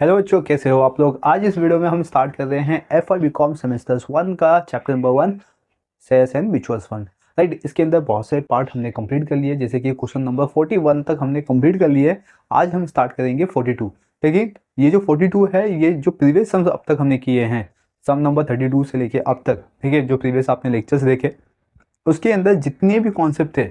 Hello बच्चों, कैसे हो आप लोग। आज इस वीडियो में हम स्टार्ट कर रहे हैं F Y B com semesters 1 का chapter number 1 shares and mutual fund. Right, इसके अंदर बहुत से पार्ट हमने कंप्लीट कर लिए, जैसे कि क्वेश्चन नंबर 41 तक हमने कंप्लीट कर लिए। आज हम स्टार्ट करेंगे 42। लेकिन ये जो 42 है, ये जो प्रीवियस सम्स अब तक हमने किए हैं, सम नंबर 32 से लेके अब तक, ठीक है, जो प्रीवियस आपने लेक्चर्स देखे उसके अंदर जितने भी कॉन्सेप्ट थे,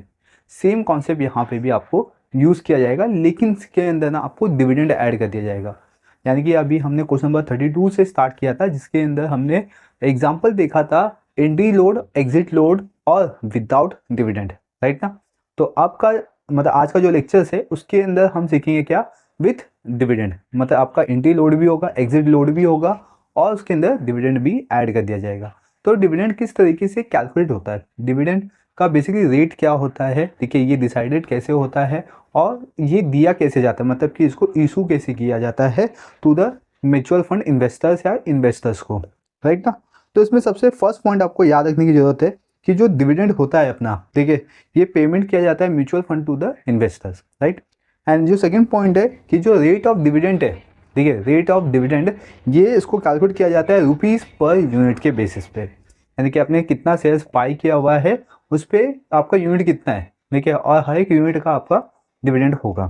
सेम कॉन्सेप्ट यहाँ पे भी आपको यूज़ किया जाएगा। लेकिन इसके अंदर ना आपको डिविडेंड ऐड कर दिया जाएगा। यानी कि अभी हमने क्वेश्चन नंबर 32 से स्टार्ट किया था, जिसके अंदर हमने एग्जाम्पल देखा था एंट्री लोड, एग्जिट लोड और विदाउट डिविडेंड। राइट ना। तो आपका मतलब आज का जो लेक्चर है उसके अंदर हम सीखेंगे क्या, विथ डिविडेंड। मतलब आपका एंट्री लोड भी होगा, एग्जिट लोड भी होगा और उसके अंदर डिविडेंड भी ऐड कर दिया जाएगा। तो डिविडेंड किस तरीके से कैलकुलेट होता है, डिविडेंड का बेसिकली रेट क्या होता है, देखिए ये डिसाइडेड कैसे होता है और ये दिया कैसे जाता है, मतलब कि इसको इशू कैसे किया जाता है to the mutual fund investors या इन्वेस्टर्स को। राइट ना। तो इसमें सबसे फर्स्ट पॉइंट आपको याद रखने की जरूरत है कि जो डिविडेंड होता है अपना, देखिए ये पेमेंट किया जाता है mutual fund to the investors. Right. And जो सेकंड पॉइंट है कि जो रेट ऑफ डिविडेंड है, देखिए रेट ऑफ डिविडेंड, ये इसको कैलकुलेट किया जाता है रुपीज़ पर यूनिट के बेसिस पे। यानी कि आपने कितना शेयर्स बाई किया हुआ है उस पर आपका यूनिट कितना है, ठीक है, और हर एक यूनिट का आपका डिविडेंड होगा।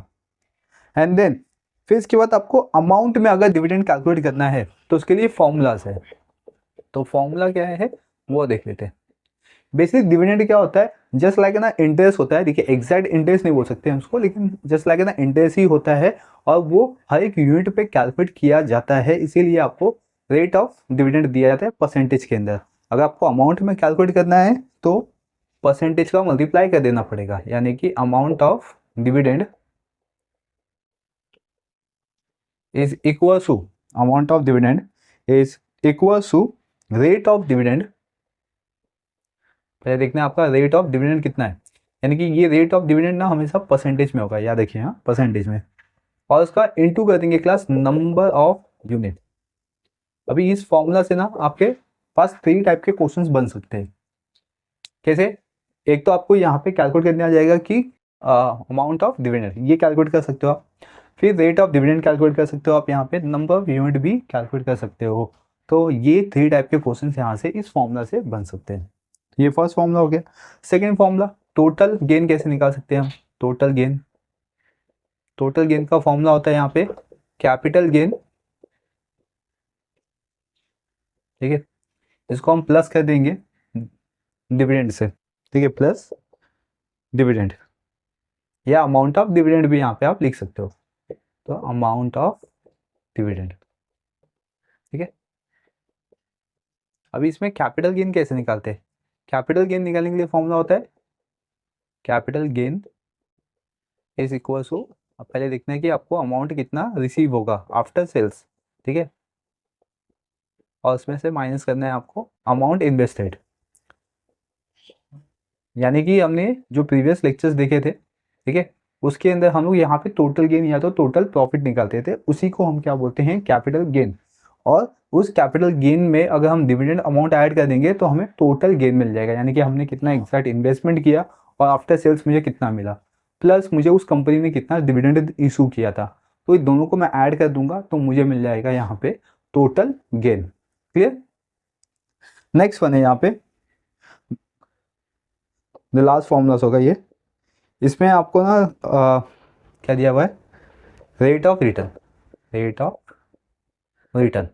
एंड देन फिर इसके बाद आपको अमाउंट में अगर डिविडेंड कैलकुलेट करना है तो उसके लिए फॉर्मूलाज है। तो फॉर्मूला क्या है वो देख लेते हैं। बेसिक डिविडेंड क्या होता है, जस्ट लाइक ना इंटरेस्ट होता है। देखिए एग्जैक्ट इंटरेस्ट नहीं बोल सकते हम उसको, लेकिन जस्ट लाइक ना इंटरेस्ट ही होता है और वो हर एक यूनिट पे कैलकुलेट किया जाता है। इसीलिए आपको रेट ऑफ डिविडेंड दिया जाता है परसेंटेज के अंदर। अगर आपको अमाउंट में कैलकुलेट करना है तो परसेंटेज का मल्टीप्लाई कर देना पड़ेगा, यानी कि amount of dividend is equal to amount of dividend is equal to rate of dividend। पहले देखना है आपका रेट ऑफ डिविडेंड कितना है, यानी कि ये रेट ऑफ डिविडेंड ना हमेशा परसेंटेज में होगा, याद रखिए, हाँ परसेंटेज में। और उसका इनटू कर देंगे क्लास नंबर ऑफ यूनिट। अभी इस फॉर्मूला से ना आपके पास 3 टाइप के क्वेश्चंस बन सकते हैं। कैसे, एक तो आपको यहाँ पे कैलकुलेट करने आ जाएगा कि अमाउंट ऑफ डिविडेंड, ये कैलकुलेट कर सकते हो आप। फिर रेट ऑफ डिविडेंड कैलकुलेट कर सकते हो आप, यहाँ पे नंबर ऑफ यूनिट भी कैलकुलेट कर सकते हो। तो ये 3 टाइप के क्वेश्चन यहाँ से इस फॉर्मूला से बन सकते हैं। ये फर्स्ट फॉर्मूला हो गया। सेकेंड फॉर्मूला, टोटल गेन कैसे निकाल सकते हैं हम। टोटल गेन, टोटल गेन का फॉर्मूला होता है यहाँ पे कैपिटल गेन। ठीक है, इसको हम प्लस कर देंगे डिविडेंड से, ठीक है, प्लस डिविडेंड, या अमाउंट ऑफ डिविडेंड भी यहाँ पे आप लिख सकते हो। तो अमाउंट ऑफ डिविडेंड, ठीक है। अभी इसमें कैपिटल गेन कैसे निकालते हैं, कैपिटल गेन निकालने के लिए फॉर्मूला होता है capital gain is equal to, अब पहले देखना है कि आपको अमाउंट कितना रिसीव होगा आफ्टर सेल्स, ठीक है, और उसमें से माइनस करना है आपको अमाउंट इन्वेस्टेड। यानी कि हमने जो प्रीवियस लेक्चर्स देखे थे, ठीक है, उसके अंदर हम लोग यहाँ पे टोटल गेन या तो टोटल प्रॉफिट निकालते थे, उसी को हम क्या बोलते हैं, कैपिटल गेन। और उस कैपिटल गेन में अगर हम डिविडेंड अमाउंट ऐड कर देंगे तो हमें टोटल गेन मिल जाएगा, यानी कि हमने कितना एग्जैक्ट इन्वेस्टमेंट किया और आफ्टर सेल्स मुझे कितना मिला, प्लस मुझे उस कंपनी ने कितना डिविडेंड इशू किया था। तो ये दोनों को मैं ऐड कर दूंगा तो मुझे मिल जाएगा यहाँ पे total gain. Clear. Next one है यहाँ पे द लास्ट फॉर्मूलास होगा ये। इसमें आपको ना क्या दिया हुआ है, rate of return, rate of return,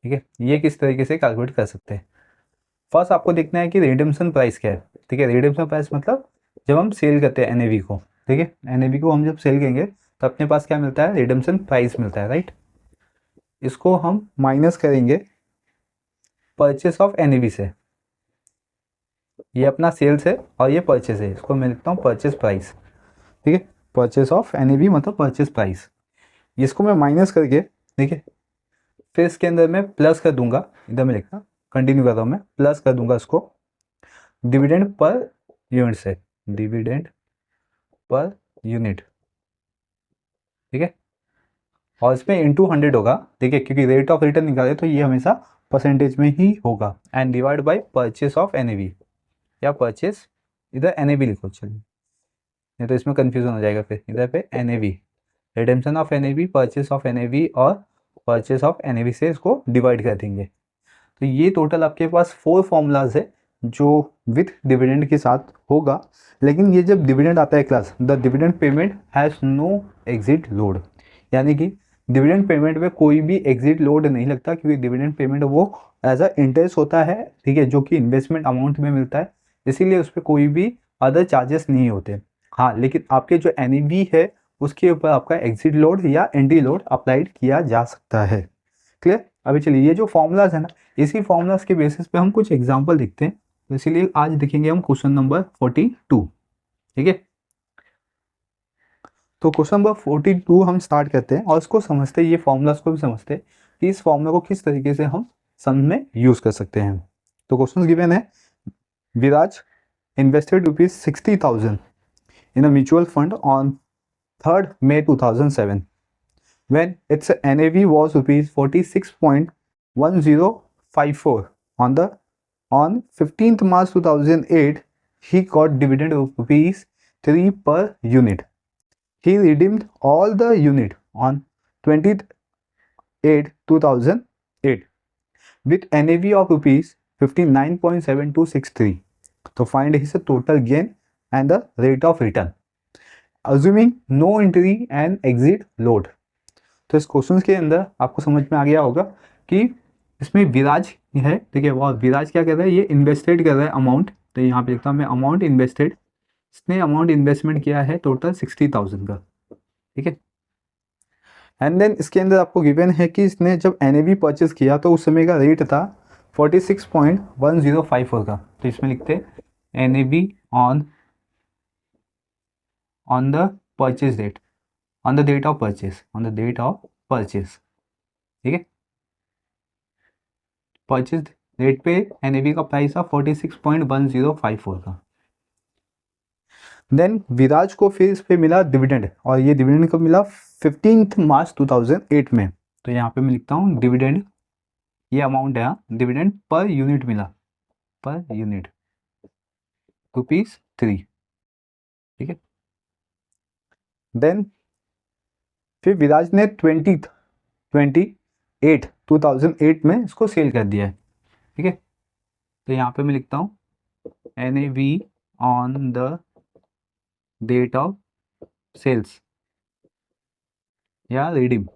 ठीक है। ये किस तरीके से कैलकुलेट कर सकते हैं। फर्स्ट आपको देखना है कि रिडेम्पशन प्राइस क्या है, ठीक है। रिडेम्पशन प्राइस मतलब जब हम सेल करते हैं एनएवी को, ठीक है, एनएवी को हम जब सेल करेंगे तो अपने पास क्या मिलता है, रिडेम्पशन प्राइस मिलता है, राइट। इसको हम माइनस करेंगे परचेस ऑफ एनएवी से। ये अपना सेल्स है और ये परचेस है, इसको मैं लिखता हूँ परचेस प्राइस, ठीक है। परचेस ऑफ एनएवी मतलब परचेस प्राइस, इसको मैं माइनस करके, ठीक है, फिर इसके अंदर मैं प्लस कर दूंगा, इधर मैं लिखना कंटिन्यू कर रहा हूँ, मैं प्लस कर दूंगा इसको डिविडेंड पर यूनिट से, डिविडेंड पर यूनिट, ठीक है। और इसमें इंटू 100 होगा, ठीक है, क्योंकि रेट ऑफ रिटर्न निकाले तो ये हमेशा परसेंटेज में ही होगा। And divide by purchase of NAV, या परचेस, इधर एनएवी लिखो, चलिए नहीं तो इसमें कंफ्यूजन हो जाएगा, फिर इधर पे NAV, redemption of NAV, purchase of NAV और परचेस ऑफ एनएवी से इसको डिवाइड कर देंगे। तो ये टोटल आपके पास 4 फॉर्मूलाज है जो विथ डिविडेंड के साथ होगा। लेकिन ये जब डिविडेंड आता है class, the dividend payment has no exit load, यानी कि डिविडेंड पेमेंट में कोई भी एग्जिट लोड नहीं लगता, क्योंकि डिविडेंड पेमेंट वो एज अ इंटरेस्ट होता है, ठीक है, जो कि इन्वेस्टमेंट अमाउंट में मिलता है, इसीलिए उस पर कोई भी अदर चार्जेस नहीं होते। हाँ, लेकिन आपके जो एनईवी है उसके ऊपर आपका एग्जिट लोड या एंट्री लोड अप्लाइड किया जा सकता है। क्लियर? अभी चलिए, ये जो फॉर्मूलाज है ना, इसी फॉर्मूलाज के बेसिस पे हम कुछ एग्जांपल देखते हैं। तो इसीलिए आज देखेंगे हम क्वेश्चन नंबर 42। ठीक है, तो क्वेश्चन नंबर 42 हम स्टार्ट करते हैं और इसको समझते हैं, ये फॉर्मूलाज को भी समझते हैं कि इस फॉर्मूला को किस तरीके से हम सम में यूज कर सकते हैं। तो क्वेश्चन गिवन है, विराज invested rupees 60,000 in a mutual fund on 3rd May 2007 when its NAV was rupees 46.1054 on 15th March 2008 he got dividend of rupees 3 per unit. He redeemed all the unit on 20th 8 2008 with NAV of rupees 59.7263. तो find his total gain and the rate of return assuming no entry and exit load। तो इस question के अंदर आपको समझ में आ गया होगा कि इसमें विराज है, ठीक है, वो विराज क्या कर रहा है, ये इन्वेस्टेड कर रहा है अमाउंट। तो यहाँ पे लिखता हूँ मैं अमाउंट इन्वेस्टेड, इसने अमाउंट इन्वेस्टमेंट किया है टोटल 60,000 का। ठीक है, एंड देन इसके अंदर आपको गिवन है कि इसने जब एनएवी परचेज किया तो उस समय का रेट था 46.1054 का। तो इसमें लिखते हैं NAV on the purchase date, on the date of purchase, on the date of purchase. ठीक है, परचेज रेट पे एनएवी का प्राइस था 46.1054 का। देन विराज को फिर इस पे मिला डिविडेंड, और ये डिविडेंड कब मिला, 15th मार्च 2008 में। तो यहाँ पे मैं लिखता हूँ डिविडेंड, ये अमाउंट है, डिविडेंड पर यूनिट मिला, पर यूनिट ₹3। ठीक है, देन फिर विराज ने 2008 में इसको सेल कर दिया है। ठीक है, तो यहाँ पे मैं लिखता हूँ NAV on the date of sales या रिडीम,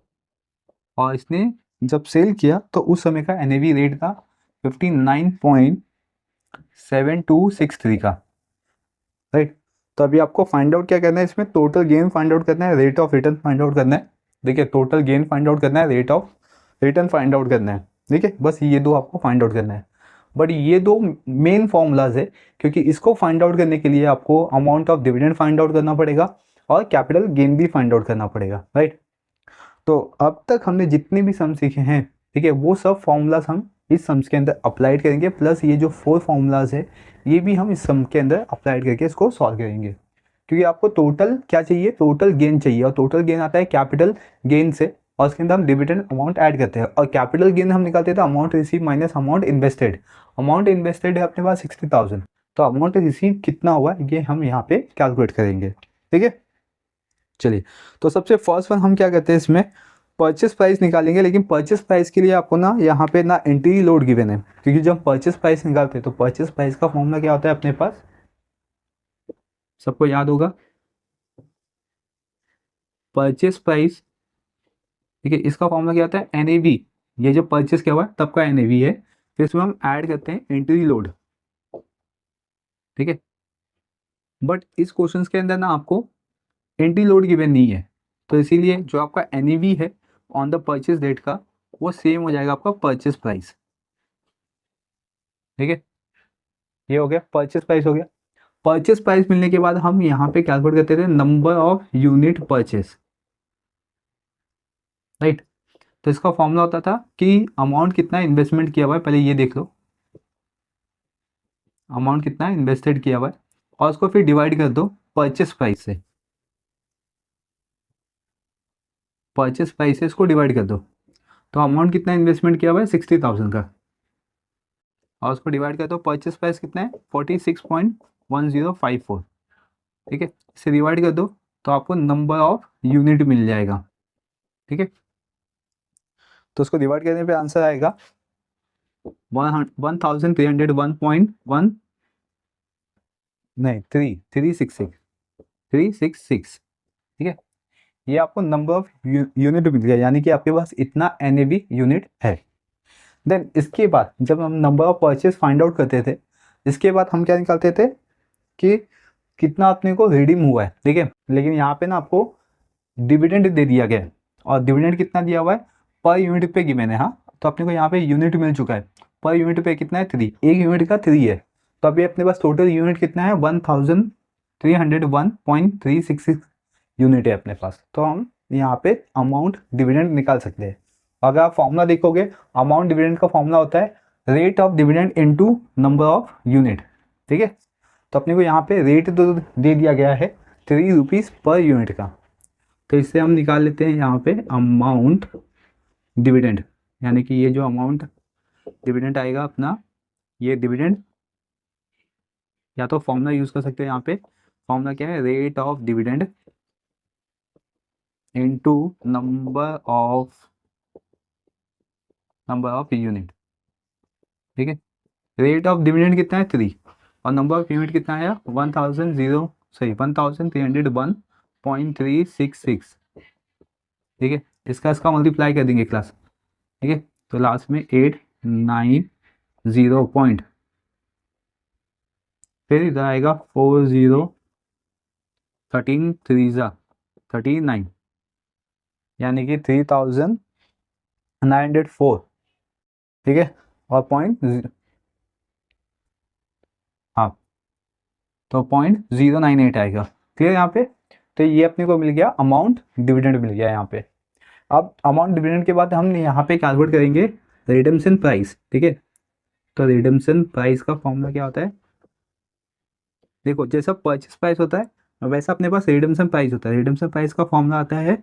और इसने जब सेल किया तो उस समय का NAV रेट था 59.7263 का। राइट, तो अभी आपको फाइंड आउट क्या करना है, इसमें टोटल गेन फाइंड आउट करना है, rate of return find out करना है। देखिए, टोटल गेन फाइंड आउट करना है, rate of return find out करना है। ठीक है, बस ये दो आपको फाइंड आउट करना है। बट ये दो मेन फॉर्मूलाज है, क्योंकि इसको फाइंड आउट करने के लिए आपको amount of dividend find out करना पड़ेगा और कैपिटल गेन भी फाइंड आउट करना पड़ेगा। राइट, तो अब तक हमने जितने भी सम सीखे हैं, ठीक है, वो सब फॉर्मूलाज हम इस सम्स के अंदर अप्लाइड करेंगे, प्लस ये जो 4 फॉर्मूलाज है ये भी हम इस सम के अंदर अप्लाइड करके इसको सॉल्व करेंगे। क्योंकि आपको टोटल क्या चाहिए, टोटल गेन चाहिए, और टोटल गेन आता है कैपिटल गेन से, और उसके अंदर हम डिविडेंड अमाउंट ऐड करते हैं, और कैपिटल गेन हम निकालते थे amount receive minus amount invested. Amount invested है अपने पास 60,000, तो अमाउंट रिसीव कितना हुआ ये हम यहाँ पे कैलकुलेट करेंगे। ठीक है, चलिए, तो सबसे फर्स्ट वन हम क्या करते हैं, इसमें परचेस प्राइस निकालेंगे। लेकिन परचेस प्राइस के लिए आपको ना यहाँ पे ना एंट्री लोड गिवन है, क्योंकि जब परचेस प्राइस निकालते हैं तो परचेस प्राइस का फॉर्मूला क्या होता है अपने पास, सबको याद होगा, परचेस प्राइस। ठीक है, इसका फॉर्मूला क्या होता है, एनएवी, ये जो परचेस क्या हुआ तब का एनएवी है, फिर इसमें हम ऐड करते हैं एंट्री लोड। ठीक है, बट इस क्वेश्चन के अंदर ना आपको एंट्री लोड गिवन नहीं है, तो इसीलिए जो आपका एनईवी है ऑन द परचेज डेट का वो सेम हो जाएगा आपका परचेज प्राइस। ठीक है, ये हो गया परचेज प्राइस, हो गया। परचेज प्राइस मिलने के बाद हम यहाँ पे कैलकुलेट करते थे number of unit purchase. Right, तो इसका फॉर्मूला होता था कि अमाउंट कितना इन्वेस्टमेंट किया हुआ है, पहले ये देख लो, अमाउंट कितना इन्वेस्टेड किया हुआ है, और उसको फिर डिवाइड कर दो परचेज प्राइस से, परचेज प्राइस से इसको डिवाइड कर दो। तो अमाउंट कितना इन्वेस्टमेंट किया हुआ है 60,000 का, और उसको डिवाइड कर दो परचेस प्राइस कितना है 46.1054। ठीक है, इसे डिवाइड कर दो तो आपको नंबर ऑफ यूनिट मिल जाएगा। ठीक है, तो उसको डिवाइड करने पे आंसर आएगा 1301.1 नहीं 366। ठीक है, ये आपको नंबर ऑफ यूनिट मिल गया, यानी कि आपके पास इतना NAV यूनिट है। देन इसके बाद जब हम number of purchase find out करते थे, इसके बाद हम क्या निकालते थे कि कितना अपने को रिडीम हुआ है। ठीक है, लेकिन यहाँ पे ना आपको डिविडेंड दे दिया गया है, और डिविडेंड कितना दिया हुआ है पर यूनिट पे गिवन है। हाँ, तो अपने को यहाँ पे यूनिट मिल चुका है, पर यूनिट पे कितना है 3, एक यूनिट का 3 है। तो अभी अपने पास टोटल यूनिट कितना है 1301.366 यूनिट है अपने पास। तो हम यहाँ पे अमाउंट डिविडेंड निकाल सकते हैं। अगर आप फॉर्मूला देखोगे, अमाउंट डिविडेंड का फॉर्मूला होता है rate of dividend into number of unit. ठीक है, तो अपने को यहाँ पे रेट तो दे दिया गया है 3 रुपीज़ पर यूनिट का, तो इससे हम निकाल लेते हैं यहाँ पे अमाउंट डिविडेंड, यानी कि ये जो अमाउंट डिविडेंड आएगा अपना, ये डिविडेंड या तो फॉर्मूला यूज़ कर सकते हैं। यहाँ पे फॉर्मूला क्या है, rate of dividend into number of unit. ठीक है, रेट ऑफ डिविडेंड कितना है 3, और नंबर ऑफ यूनिट कितना है 1366। ठीक है, इसका मल्टीप्लाई कर देंगे क्लास। ठीक है, तो लास्ट में 890 पॉइंट, फिर इधर आएगा 40, 13 3 39, यानी कि 3904। ठीक है, और हाँ, तो 0.098 आएगा। क्लियर यहाँ पे, तो ये अपने को मिल गया अमाउंट डिविडेंड मिल गया यहाँ पे। अब अमाउंट डिविडेंड के बाद हम यहाँ पे कैलकुलेट करेंगे रिडेम्पशन प्राइस। ठीक है, तो रिडेम्पशन प्राइस का फॉर्मूला क्या होता है, देखो जैसा परचेस प्राइस होता है वैसा अपने पास रिडेम्पशन प्राइस होता है। रिडेम्पशन प्राइस का फॉर्मूला आता है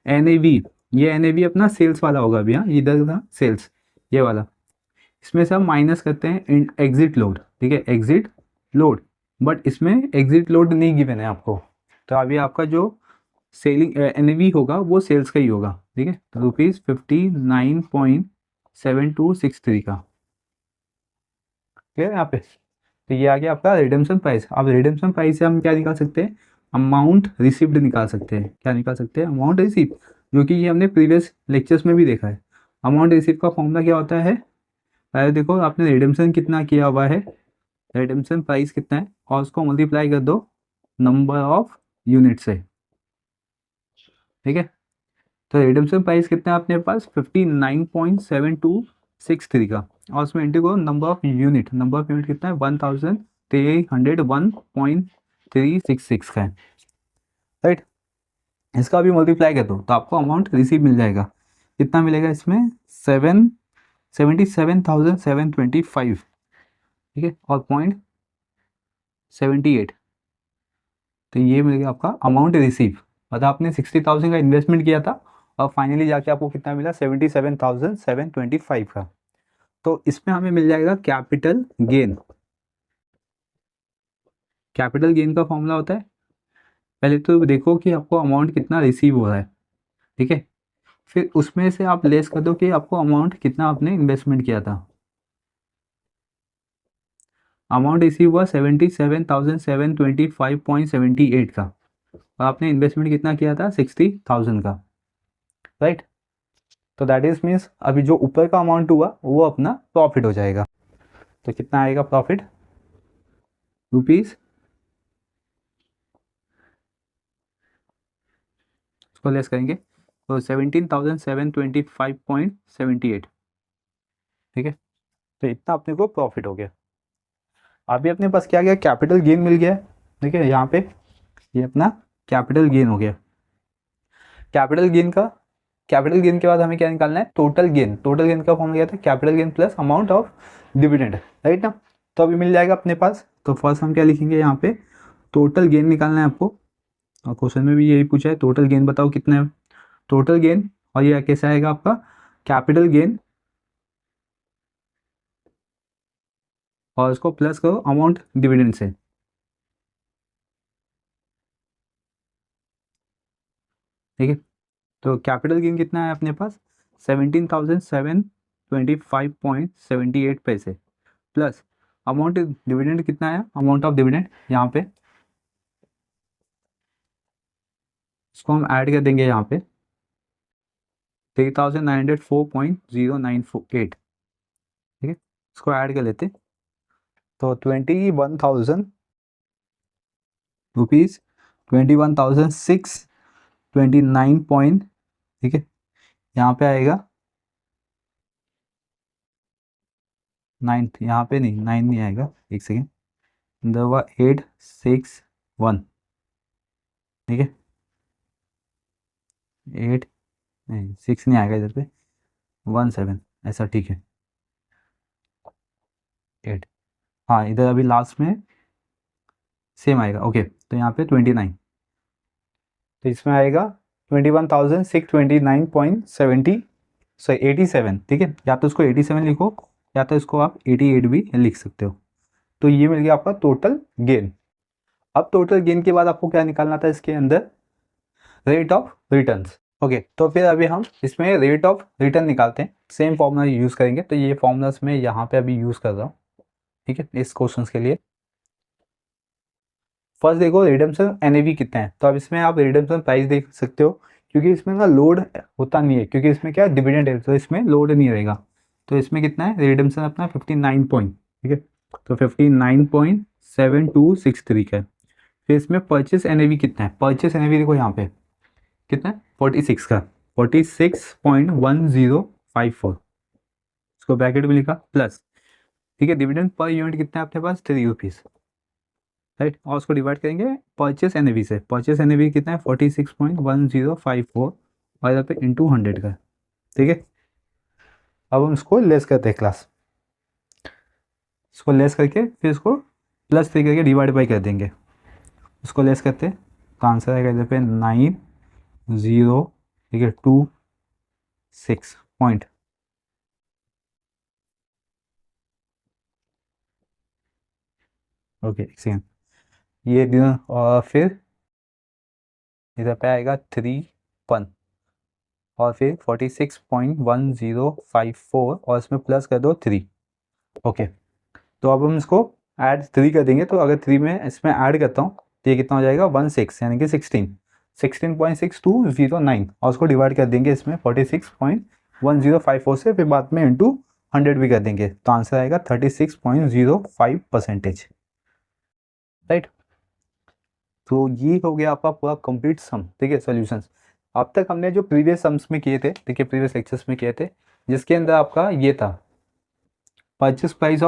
NAV। ये NAV अपना सेल्स वाला होगा अभी। हाँ, इधर था सेल्स, ये वाला, इसमें से हम माइनस करते हैं एग्जिट लोड। ठीक है, एग्जिट लोड, बट इसमें एग्जिट लोड नहीं गिवन है आपको, तो अभी आपका जो सेलिंग NAV होगा वो सेल्स का ही होगा। ठीक है, तो ₹59.7263 का। क्लियर है यहाँ पे, तो ये आ गया आपका रिडेम्पशन प्राइस। अब रिडेम्पशन प्राइस से हम क्या निकाल सकते हैं, अमाउंट रिसीव्ड निकाल सकते हैं। क्या निकाल सकते हैं, अमाउंट रिसीव, जो कि ये हमने प्रीवियस लेक्चर्स में भी देखा है। अमाउंट रिसीव का फॉर्मूला क्या होता है, पहले देखो आपने रिडेम्पशन कितना किया हुआ है, रिडेम्पशन प्राइस कितना है, और उसको मल्टीप्लाई कर दो नंबर ऑफ यूनिट से। ठीक है, तो रिडेम्पशन प्राइस कितना है अपने पास 59.7263 का, और उसमें इंटू करो number of unit. Number of unit कितना है 1301.366 का है। राइट, इसका भी मल्टीप्लाई कर दो तो आपको अमाउंट रिसीव मिल जाएगा। कितना मिलेगा इसमें 77,725। ठीक है, और 0.78, तो ये मिल गया आपका अमाउंट रिसीव। मतलब आपने 60,000 का इन्वेस्टमेंट किया था और फाइनली जाके आपको कितना मिला 77,725 का। तो इसमें हमें मिल जाएगा कैपिटल गेन। कैपिटल गेन का फॉर्मूला होता है, पहले तो देखो कि आपको अमाउंट कितना रिसीव हो रहा है। ठीक है, फिर उसमें से आप लेस कर दो कि आपको अमाउंट कितना आपने इन्वेस्टमेंट किया था। अमाउंट रिसीव हुआ 77,725.78 का, और आपने इन्वेस्टमेंट कितना किया था 60,000 का। राइट, तो दैट इज मीन्स अभी जो ऊपर का अमाउंट हुआ वो अपना प्रॉफिट हो जाएगा। तो कितना आएगा प्रॉफिट, रुपीज, उसको लेस करेंगे तो 17,725.78। ठीक है, तो इतना अपने को प्रॉफिट हो गया। अभी अपने पास क्या गया, कैपिटल गेन मिल गया। ठीक है, यहाँ पे ये अपना कैपिटल गेन हो गया। कैपिटल गेन के बाद हमें क्या निकालना है, टोटल गेन। टोटल गेन का फॉर्मूला क्या था, capital gain plus amount of dividend. Right ना, तो अभी मिल जाएगा अपने पास। तो फर्स्ट हम क्या लिखेंगे यहाँ पे, टोटल गेन निकालना है आपको, और क्वेश्चन में भी यही पूछा है टोटल गेन बताओ कितना है। टोटल गेन, और ये कैसे आएगा आपका कैपिटल गेन, और उसको प्लस करो, अमाउंट डिविडेंड से। ठीक है। तो कैपिटल गेन कितना है अपने पास 17,725.78 पैसे प्लस अमाउंट डिविडेंड कितना है, अमाउंट ऑफ डिविडेंड यहाँ पे इसको हम ऐड कर देंगे यहाँ पे 3,904.098, ठीक है। इसको ऐड कर लेते तो 21,000 रुपीज़ 21,629 पॉइंट, ठीक है। यहाँ पे आएगा 9, यहाँ पे नहीं 9 नहीं आएगा, एक सेकेंड, दवा 861, ठीक है। 8 नहीं 6 नहीं आएगा इधर पे, 17 ऐसा, ठीक है। 8 हाँ इधर अभी लास्ट में सेम आएगा, ओके। तो यहाँ पे 29, तो इसमें आएगा 21,629.87, ठीक है। या तो इसको 87 लिखो या तो इसको आप 88 भी लिख सकते हो। तो ये मिल गया आपका टोटल गेन। अब टोटल गेन के बाद आपको क्या निकालना था इसके अंदर, रेट ऑफ रिटर्न्स, ओके। तो फिर अभी हम इसमें रेट ऑफ रिटर्न निकालते हैं, सेम फॉर्मूला यूज़ करेंगे। तो ये फॉर्मूलास मैं यहाँ पे अभी यूज़ कर रहा हूँ, ठीक है, इस क्वेश्चन के लिए। फर्स्ट देखो रिडेम्पशन एनएवी कितना है, तो अब इसमें आप रिडेम्पशन प्राइस देख सकते हो, क्योंकि इसमें ना लोड होता नहीं है, क्योंकि इसमें क्या डिविडेंड है, तो इसमें लोड नहीं रहेगा। तो इसमें कितना है रिडेम्पशन अपना 59 पॉइंट, ठीक है। तो 59.7263 का है। फिर इसमें परचेस एनएवी कितना है, परचेस एनएवी देखो यहाँ पे कितना है 46 का, 46.1054, इसको ब्रैकेट में लिखा प्लस, ठीक है। डिविडेंड पर यूनिट कितना है अपने पास 3 रुपीज़, राइट। और उसको डिवाइड करेंगे परचेस एनएवी से, परचेस एनएवी कितना है 46.1054 और इधर पे इंटू 100 का, ठीक है। अब हम इसको लेस करते हैं क्लास, इसको लेस करके फिर इसको प्लस 3 करके डिवाइड बाई कर देंगे, उसको लेस करते हैं तो आंसर आएगा इधर पे 90, ठीक है 26 पॉइंट, ओके एक सेकेंड ये दिन। और फिर इधर पे आएगा 3 और फिर 46.1054 और इसमें प्लस कर दो 3, ओके। तो अब हम इसको ऐड 3 कर देंगे, तो अगर 3 में इसमें ऐड करता हूँ तो ये कितना हो जाएगा 16 यानी कि 16.6209 और उसको डिवाइड कर देंगे इसमें 46.1054 से, फिर बाद में इंटू 100 भी कर देंगे, तो आंसर आएगा 36.05%, राइट। तो ये हो गया आपका पूरा कंप्लीट सम, ठीक है, सॉल्यूशंस। अब तक हमने जो प्रीवियस सम्स में किए थे, ठीक है, प्रीवियस लेक्चर्स में किए थे, जिसके अंदर आपका ये था परचेस प्राइस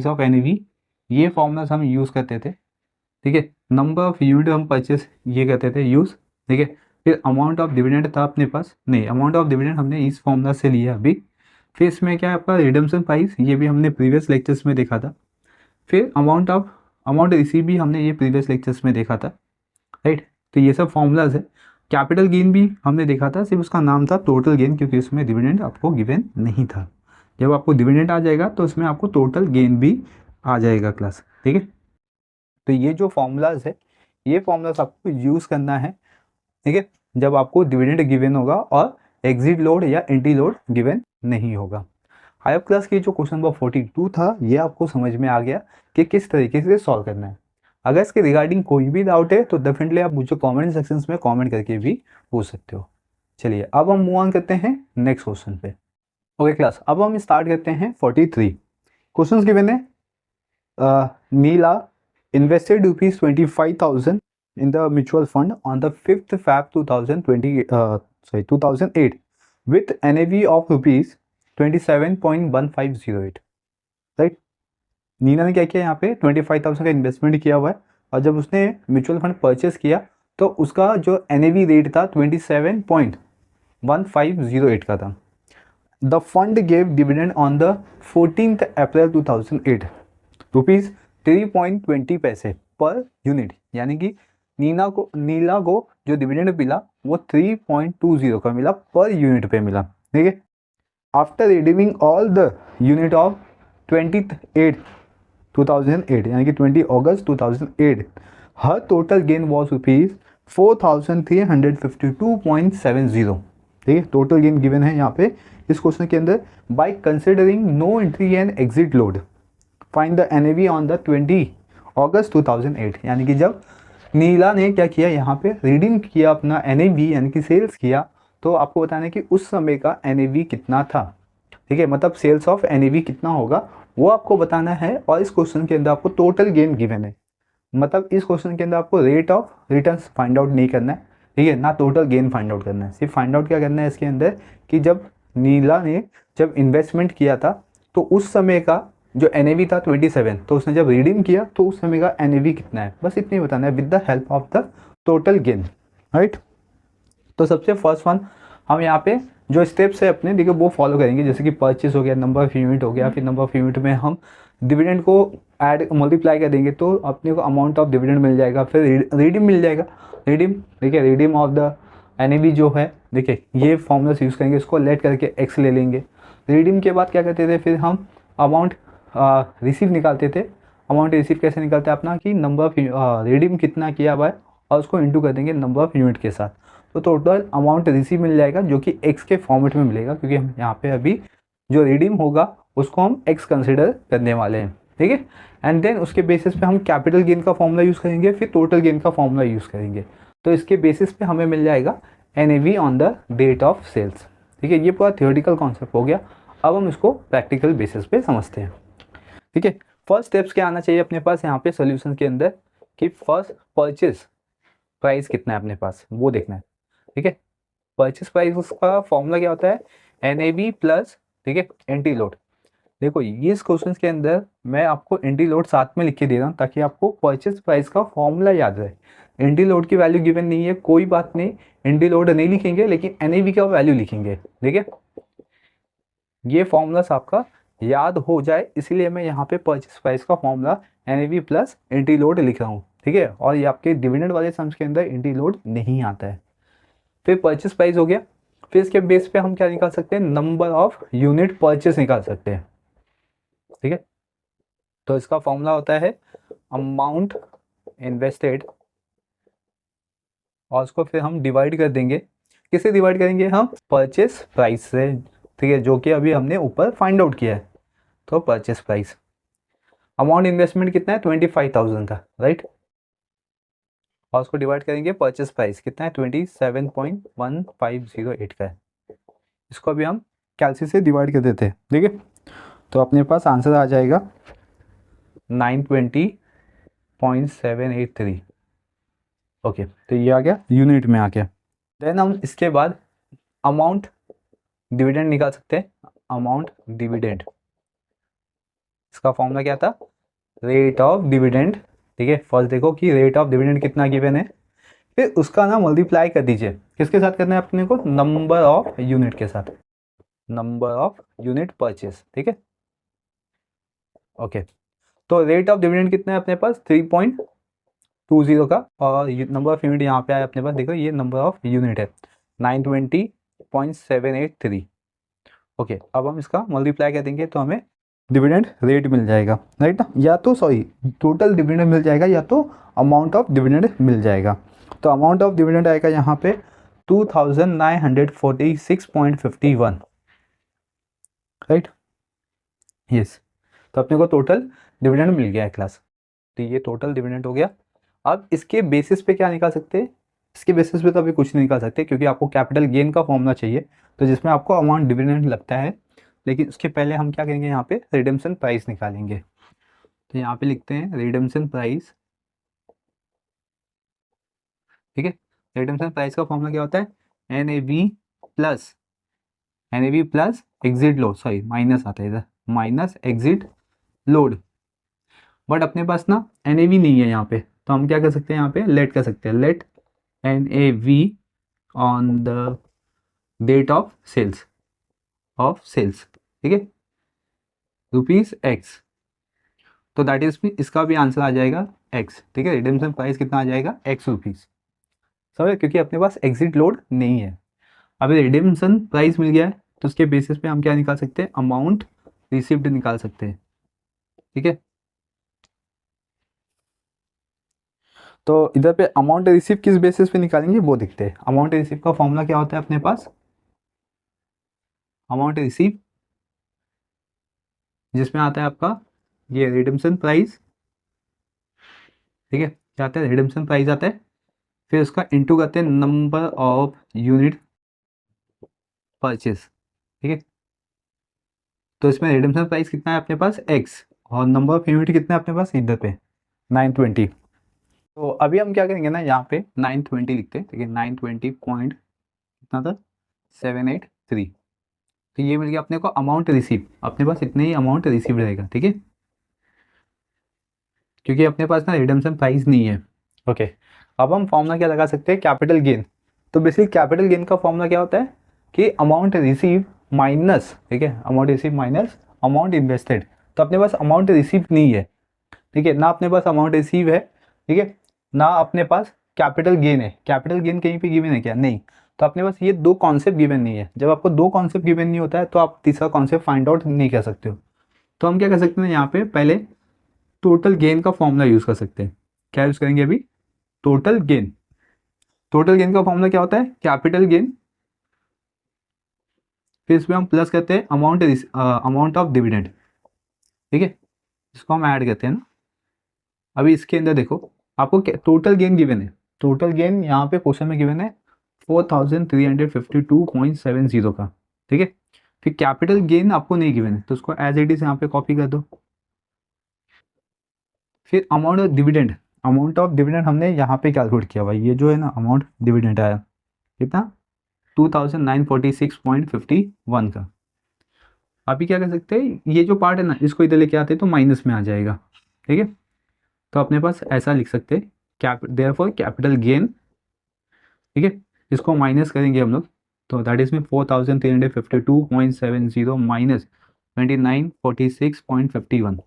ऑफ एनएवी, ये फॉर्मूलास हम यूज़ करते थे, ठीक है। नंबर ऑफ यूनिट हम परचेस ये करते थे यूज़, ठीक है। फिर अमाउंट ऑफ डिविडेंड था अपने पास, नहीं अमाउंट ऑफ डिविडेंड हमने इस फॉर्मूला से लिया अभी। फिर इसमें क्या है आपका रिडेम्पशन प्राइस, ये भी हमने प्रीवियस लेक्चर्स में देखा था। फिर अमाउंट रिसीव भी हमने ये प्रीवियस लेक्चर्स में देखा था, राइट। तो ये सब फॉर्मूलाज है। कैपिटल गेन भी हमने देखा था, सिर्फ उसका नाम था टोटल गेन, क्योंकि उसमें डिविडेंड आपको गिवन नहीं था। जब आपको डिविडेंड आ जाएगा तो उसमें आपको टोटल गेन भी आ जाएगा क्लास, ठीक है। तो ये जो फॉर्मूलाज है, ये फॉर्मूलाज आपको यूज़ करना है, ठीक है, जब आपको डिविडेंड गिवन होगा और एग्जिट लोड या एंटी लोड गिवन नहीं होगा। हायर क्लास की जो क्वेश्चन नंबर 42 था, ये आपको समझ में आ गया कि किस तरीके से सॉल्व करना है। अगर इसके रिगार्डिंग कोई भी डाउट है तो डेफिनेटली आप मुझे कमेंट सेक्शंस में कमेंट करके भी पूछ सकते हो। चलिए अब हम मूव ऑन करते हैं नेक्स्ट क्वेश्चन पे। ओके क्लास, अब हम स्टार्ट करते हैं 43 क्वेश्चन गिवन है। नीला invested rupees 25,000 in the mutual fund on the 5th Feb 2008 with NAV of rupees 27.1508, राइट। नीना ने क्या किया, यहाँ पे 25,000 का इन्वेस्टमेंट किया हुआ है और जब उसने म्यूचुअल फंड परचेस किया तो उसका जो NAV रेट था 27.1508 का था। The fund gave dividend on the 14th April 2008 rupees 3.20 पैसे पर यूनिट, यानी कि नीला को जो डिविडेंड मिला वो 3.20 का मिला पर यूनिट पे मिला, ठीक है। After redeeming all the unit of 2008 यानी कि 20 August 2008 her total gain was rupees 4352.70, ठीक है, टोटल गेन गिवन है यहाँ पे इस क्वेश्चन के अंदर। By considering no entry and exit load find the NAV on the 20 August 2008, यानी कि जब नीला ने क्या किया यहाँ पे रिडीम किया अपना एनएवी यानी कि सेल्स किया, तो आपको बताना है कि उस समय का एनएवी कितना था, ठीक है, मतलब सेल्स ऑफ एनएवी कितना होगा वो आपको बताना है। और इस क्वेश्चन के अंदर आपको टोटल गेन गिवन है, मतलब इस क्वेश्चन के अंदर आपको rate of returns find out नहीं करना है, ठीक है, ना टोटल गेन फाइंड आउट करना है। सिर्फ फाइंड आउट क्या करना है इसके अंदर कि जब नीला ने जब इन्वेस्टमेंट किया था तो उस समय का जो एनएवी था 27, तो उसने जब रिडीम किया तो उस समय का एनएवी कितना है, बस इतनी बताना है with the help of the total gain, right. तो सबसे फर्स्ट वन हम यहाँ पे जो स्टेप्स है अपने देखिए वो फॉलो करेंगे, जैसे कि परचेस हो गया, नंबर ऑफ यूनिट हो गया, फिर नंबर ऑफ यूनिट में हम डिविडेंड को ऐड मल्टीप्लाई कर देंगे तो अपने को अमाउंट ऑफ डिविडेंड मिल जाएगा, फिर रिडीम मिल जाएगा। रिडीम देखिए, रिडीम ऑफ द एनएवी जो है, देखिए ये फॉर्मूलास यूज़ करेंगे, इसको लेट करके एक्स ले लेंगे। रिडीम के बाद क्या करते थे, फिर हम अमाउंट रिसीव निकालते थे। अमाउंट रिसीव कैसे निकलता है अपना कि नंबर ऑफ रिडीम कितना किया हुआ है और उसको इंटू कर देंगे नंबर ऑफ यूनिट के साथ, तो टोटल अमाउंट रिसीव मिल जाएगा जो कि एक्स के फॉर्मेट में मिलेगा, क्योंकि हम यहाँ पे अभी जो रिडीम होगा उसको हम एक्स कंसिडर करने वाले हैं, ठीक है। एंड देन उसके बेसिस पे हम कैपिटल गेन का फॉर्मूला यूज़ करेंगे, फिर टोटल गेन का फॉर्मूला यूज़ करेंगे, तो इसके बेसिस पे हमें मिल जाएगा NAV on the date of sales, ठीक है। ये पूरा थियोरेटिकल कॉन्सेप्ट हो गया, अब हम इसको प्रैक्टिकल बेसिस पे समझते हैं, ठीक है। फर्स्ट स्टेप्स क्या आना चाहिए अपने पास यहाँ पे सोल्यूशन के अंदर कि फर्स्ट परचेज प्राइस कितना है अपने पास वो देखना है, ठीक है। परचेस प्राइस उसका फॉर्मूला क्या होता है, एनएवी प्लस, ठीक है, एंटी लोड। देखो ये इस क्वेश्चन के अंदर मैं आपको एंटी लोड साथ में लिख के दे रहा हूँ ताकि आपको परचेस प्राइस का फॉर्मूला याद रहे। एंटी लोड की वैल्यू गिवन नहीं है, कोई बात नहीं, एंटी लोड नहीं लिखेंगे लेकिन एनएवी का वैल्यू लिखेंगे, ठीक है। ये फॉर्मूलास आपका याद हो जाए इसलिए मैं यहाँ पे परचेस प्राइस का formula NAV plus anti load लिख रहा हूँ, ठीक है। और ये आपके डिविडेंड वाले सम्स के अंदर एंटी लोड नहीं आता है। फिर परचेस प्राइस हो गया, फिर इसके बेस पे हम क्या निकाल सकते हैं, नंबर ऑफ यूनिट परचेस निकाल सकते हैं, ठीक है। तो इसका फॉर्मूला होता है अमाउंट इन्वेस्टेड और उसको फिर हम डिवाइड कर देंगे, किससे डिवाइड करेंगे हम, परचेस प्राइस से, ठीक है, जो कि अभी हमने ऊपर फाइंड आउट किया है। तो परचेस प्राइस, अमाउंट इन्वेस्टमेंट कितना है 25,000 था, राइट, और उसको डिवाइड करेंगे परचेस प्राइस कितना है 27.1508 का है। इसको अभी हम कैलसी से डिवाइड कर देते हैं, ठीक है। तो अपने पास आंसर आ जाएगा 920.783, ओके। तो ये आ गया यूनिट में आ गया। देन हम इसके बाद अमाउंट डिविडेंड निकाल सकते हैं, अमाउंट डिविडेंड, इसका फॉर्मूला क्या था, रेट ऑफ डिविडेंड, ठीक है। फर्स्ट देखो कि रेट ऑफ डिविडेंड कितना गिवन है, फिर उसका ना मल्टीप्लाई कर दीजिए, किसके साथ करना है अपने को, नंबर ऑफ यूनिट के साथ, नंबर ऑफ यूनिट परचेस, ठीक है, ओके। तो रेट ऑफ डिविडेंड कितना है अपने पास 3.20 का, और नंबर ऑफ यूनिट यहाँ पे आया अपने पास, देखो ये नंबर ऑफ यूनिट है 920.783, ओके। अब हम इसका मल्टीप्लाई कर देंगे तो हमें डिविडेंड रेट मिल जाएगा, राइट ना, या तो सॉरी टोटल डिविडेंड मिल जाएगा या तो अमाउंट ऑफ डिविडेंड मिल जाएगा। तो अमाउंट ऑफ डिविडेंड आएगा यहाँ पे 2946.51, राइट, यस। तो अपने को टोटल डिविडेंड मिल गया है क्लास, तो ये टोटल डिविडेंड हो गया। अब इसके बेसिस पे क्या निकाल सकते हैं, इसके बेसिस पे तो अभी कुछ नहीं निकाल सकते क्योंकि आपको कैपिटल गेन का फॉर्मूला चाहिए, तो जिसमें आपको अमाउंट डिविडेंड लगता है। लेकिन उसके पहले हम क्या करेंगे, यहाँ पे रिडेम्पशन प्राइस निकालेंगे। तो यहाँ पे लिखते हैं रिडेम्पशन प्राइस, ठीक है। रिडेम्पशन प्राइस का फॉर्मूला क्या होता है, N A V plus exit load, sorry minus आता है इधर, माइनस एग्जिट लोड। बट अपने पास ना एन ए वी नहीं है यहाँ पे, तो हम क्या कर सकते हैं, यहाँ पे लेट कर सकते हैं, let N A V on the date of sales, ठीक है, रुपीज एक्स। तो दैट इज इसका भी आंसर आ जाएगा एक्स, ठीक है। रिडेम्पशन प्राइस कितना आ जाएगा, एक्स रुपीज़, समझे, क्योंकि अपने पास एग्जिट लोड नहीं है। अभी रिडेम्पशन प्राइस मिल गया है तो उसके बेसिस पे हम क्या निकाल सकते हैं, अमाउंट रिसीव्ड निकाल सकते हैं, ठीक है। तो इधर पे अमाउंट रिसीव किस बेसिस पे निकालेंगे वो देखते हैं। अमाउंट रिसीव का फॉर्मूला क्या होता है अपने पास, अमाउंट रिसीव जिसमें आता है आपका ये रिडम्पशन प्राइस, ठीक है, क्या आता है, रिडम्पशन प्राइस आता है, फिर उसका इंटू करते हैं नंबर ऑफ यूनिट परचेस, ठीक है। तो इसमें रिडम्पशन प्राइस कितना है अपने पास x, और नंबर ऑफ यूनिट कितना है अपने पास इधर पे 920। तो अभी हम क्या करेंगे ना, यहाँ पे 920 लिखते हैं, ठीक है, 920 पॉइंट कितना था 783। तो ये मिल गया अपने को अमाउंट रिसीव, अपने पास इतने ही अमाउंट रिसीव रहेगा, ठीक है, क्योंकि अपने पास ना रिडम्पशन प्राइस नहीं है। ओके, अब हम फॉर्मूला क्या लगा सकते हैं, कैपिटल गेन। तो बेसिकली कैपिटल गेन का फॉर्मूला क्या होता है कि अमाउंट रिसीव माइनस, ठीक है, amount receive minus amount invested. तो अपने पास अमाउंट रिसीव नहीं है, ठीक है, ना अपने पास अमाउंट रिसीव है, ठीक है, ना अपने पास कैपिटल गेन है। कैपिटल गेन कहीं पे गिवन है क्या, नहीं। तो अपने पास ये दो कॉन्सेप्ट गिवन नहीं है। जब आपको दो कॉन्सेप्ट गिवन नहीं होता है तो आप तीसरा कॉन्सेप्ट फाइंड आउट नहीं कर सकते हो। तो हम क्या कर सकते हैं, यहाँ पे पहले टोटल गेन का फॉर्मूला यूज कर सकते हैं। क्या यूज करेंगे अभी, टोटल गेन। टोटल गेन का फॉर्मूला क्या होता है, कैपिटल गेन, फिर इसमें हम प्लस करते हैं अमाउंट ऑफ डिविडेंड, ठीक है, इसको हम ऐड करते हैं ना। अभी इसके अंदर देखो आपको टोटल गेन गिवन है, टोटल गेन यहाँ पे क्वेश्चन में गिवन है 4352.70 का, ठीक है। फिर कैपिटल गेन आपको नहीं गिवन है तो उसको एज इट इज यहाँ पे कॉपी कर दो। फिर amount of dividend, amount of dividend हमने यहाँ पे कैलकुलेट किया भाई, ये जो है ना अमाउंट डिविडेंड आया कितना 2946.51 का। अभी क्या कर सकते हैं, ये जो पार्ट है ना इसको इधर लेके आते हैं तो माइनस में आ जाएगा, ठीक है। तो अपने पास ऐसा लिख सकते हैं देयरफॉर कैपिटल गेन, ठीक है, इसको माइनस करेंगे हम लोग, तो दैट इज में 4352.70 माइनस 2946.51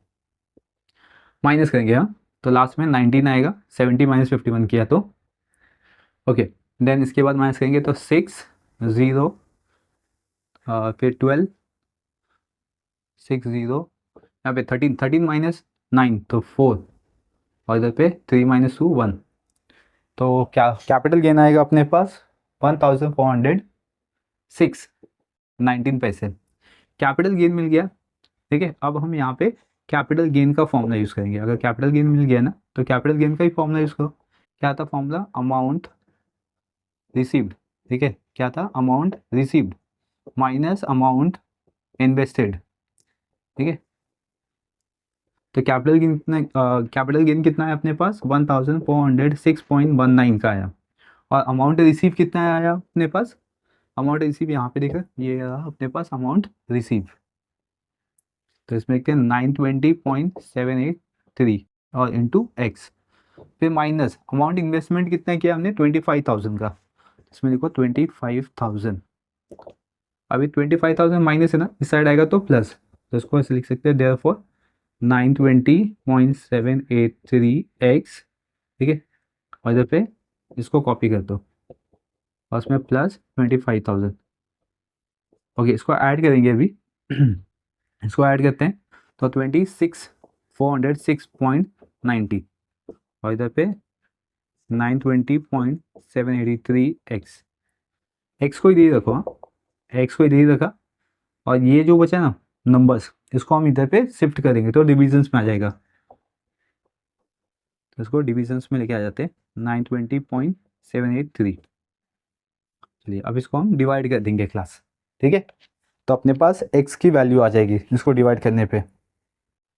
माइनस करेंगे, हाँ। तो लास्ट में 19 आएगा, 70 माइनस 51 किया तो ओके। देन इसके बाद माइनस करेंगे तो 60, फिर 12, 60, यहाँ पे 13, 13 माइनस 9 तो 4, और इधर पे 3 माइनस 2 1। तो क्या कैपिटल गेन आएगा अपने पास 1406.19 पैसे। कैपिटल गेन मिल गया, ठीक है। अब हम यहाँ पे कैपिटल गेन का फॉर्मूला यूज़ करेंगे। अगर कैपिटल गेन मिल गया ना तो कैपिटल गेन का ही फॉर्मूला यूज़ करो। क्या था फॉर्मूला, अमाउंट रिसीव्ड, ठीक है, क्या था amount received minus amount invested, ठीक है। तो कैपिटल गेन कितना है अपने पास 1406.19 का आया, और अमाउंट रिसीव कितना आया अपने पास, अमाउंट रिसीव यहाँ पे देखा ये रहा अपने पास अमाउंट रिसीव। तो इसमें लिखते हैं 920.783 और इंटू एक्स, फिर माइनस अमाउंट इन्वेस्टमेंट कितना किया हमने 25,000 का, इसमें लिखो 25,000। अभी 25,000 माइनस है ना, इस साइड आएगा तो प्लस, तो इसको ऐसे लिख सकते हैं देयरफॉर 920.783x, ठीक है, और इधर पे इसको कॉपी कर दो और उसमें प्लस 25,000। ओके, इसको ऐड करेंगे अभी इसको ऐड करते हैं तो 26,406.90 और इधर पे 920.783x, एक्स को इधर ही रखो, हाँ, एक्स को इधर ही रखा, और ये जो बचा ना नंबर्स इसको हम इधर पे शिफ्ट करेंगे तो डिविजन्स में आ जाएगा। तो इसको डिविजन्स में लेके आ जाते हैं 920.783। चलिए अब इसको हम डिवाइड कर देंगे क्लास, ठीक है। तो अपने पास x की वैल्यू आ जाएगी इसको डिवाइड करने पे।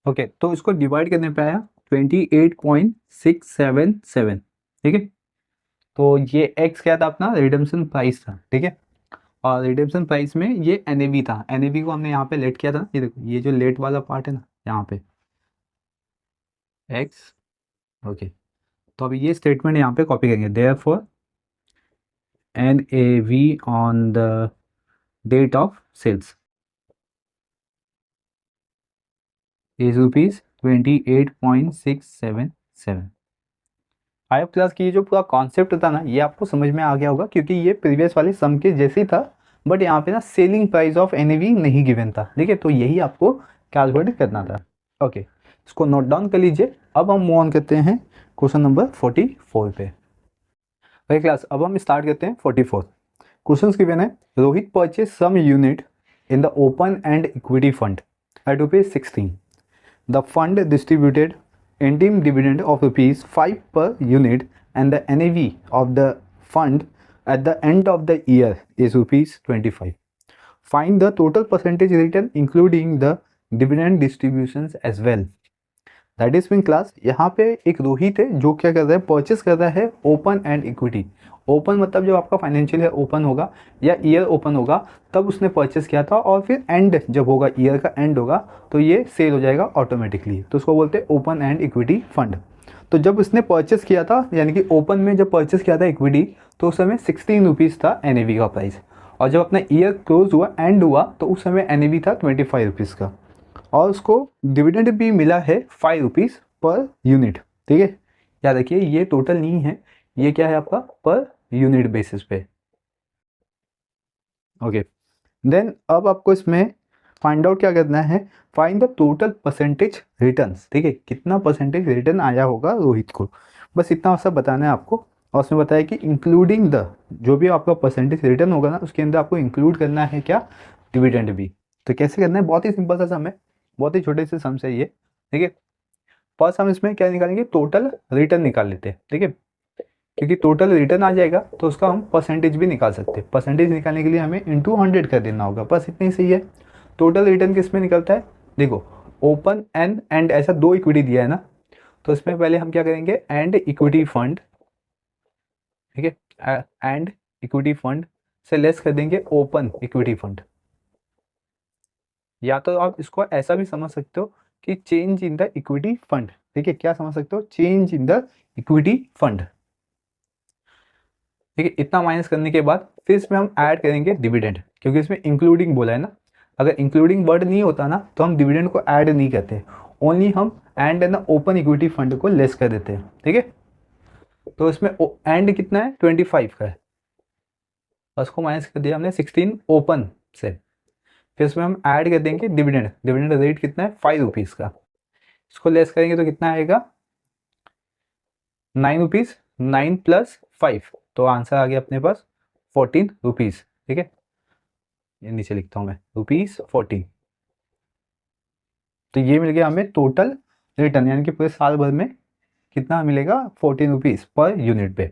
ओके, तो इसको डिवाइड करने पे आया 28.677, ठीक है। तो ये x क्या था अपना रिडम्पशन प्राइस था, ठीक है, और रिडम्पशन प्राइस में ये NAV था। NAV को हमने यहाँ पे लेट किया था, ये देखो ये जो लेट वाला पार्ट है ना यहाँ पे x। ओके, तो अभी ये स्टेटमेंट यहाँ पे कॉपी करेंगे therefore NAV on the date of sales is ₹28.677। Five class की जो पूरा कॉन्सेप्ट था ना ये आपको समझ में आ गया होगा, क्योंकि ये प्रीवियस वाले सम के जैसे ही था, बट यहाँ पे ना सेलिंग प्राइस ऑफ NAV नहीं गिवन था, ठीक है, तो यही आपको कैलकुलेट करना था। ओके, इसको नोट डाउन कर लीजिए। अब हम मूव ऑन करते हैं क्वेश्चन नंबर 44 पे। वही क्लास, अब हम स्टार्ट करते हैं 44। क्वेश्चन गिवन है, Rohit purchase some unit in the open end equity fund at ₹16। The fund distributed interim dividend of ₹5 per unit and the NAV of the fund at the end of the year is ₹25. Find the total percentage return including the dividend distributions as well. That is mean class, यहाँ पे एक रोहित है जो क्या कर रहा है, purchase कर रहा है ओपन एंड इक्विटी। ओपन मतलब जब आपका फाइनेंशियल ईयर ओपन होगा या ईयर ओपन होगा तब उसने परचेस किया था, और फिर एंड जब होगा, ईयर का एंड होगा तो ये सेल हो जाएगा ऑटोमेटिकली, तो उसको बोलते हैं ओपन एंड इक्विटी फंड। तो जब उसने परचेस किया था, यानी कि ओपन में जब परचेस किया था इक्विटी, तो उस समय ₹16 था NAV का प्राइस, और जब अपना ईयर क्लोज हुआ, एंड हुआ, तो उस समय NAV था ₹25 का, और उसको डिविडेंड भी मिला है ₹5 पर यूनिट। ठीक है, याद रखिए ये टोटल नहीं है, ये क्या है आपका पर यूनिट बेसिस पे। ओके, देन अब आपको इसमें फाइंड आउट क्या करना है, find the total percentage returns. ठीक है, कितना परसेंटेज रिटर्न आया होगा रोहित को, बस इतना सब बताना है आपको। और उसमें बताया कि इंक्लूडिंग द, जो भी आपका परसेंटेज रिटर्न होगा ना, उसके अंदर आपको इंक्लूड करना है क्या, डिविडेंड भी। तो कैसे करना है, बहुत ही सिंपल सा सम है, बहुत ही छोटे से सम से ये। ठीक है, फर्स्ट हम इसमें क्या निकालेंगे, टोटल रिटर्न निकाल लेते हैं। ठीक है, क्योंकि टोटल रिटर्न आ जाएगा तो उसका हम परसेंटेज भी निकाल सकते हैं। परसेंटेज निकालने के लिए हमें इंटू 100 कर देना होगा, बस इतनी सही है। टोटल रिटर्न किस में निकलता है, देखो ओपन एंड ऐसा दो इक्विटी दिया है ना, तो इसमें पहले हम क्या करेंगे, एंड इक्विटी फंड। ठीक है, एंड इक्विटी फंड से लेस कर देंगे ओपन इक्विटी फंड, या तो आप इसको ऐसा भी समझ सकते हो कि change in the equity fund. ठीक है, क्या समझ सकते हो, change in the equity fund. ठीक है, इतना माइनस करने के बाद फिर इसमें हम ऐड करेंगे डिविडेंड, क्योंकि इसमें इंक्लूडिंग बोला है ना। अगर इंक्लूडिंग वर्ड नहीं होता ना तो हम डिविडेंड को ऐड नहीं करते, ओनली हम and and open equity fund को लेस कर देते हैं। ठीक है, तो इसमें एंड कितना है, 25 का है, उसको माइनस कर दिया हमने 16 ओपन से। फिर इसमें हम ऐड कर देंगे डिविडेंड, डिविडेंड रेट कितना है, ₹5 का, इसको लेस करेंगे तो कितना आएगा, ₹9, 9 + 5, तो आंसर आ गया अपने पास ₹14। ठीक है, ये नीचे लिखता हूँ मैं, ₹14। तो ये मिल गया हमें टोटल रिटर्न, यानी कि पूरे साल भर में कितना मिलेगा, ₹14 पर यूनिट पे।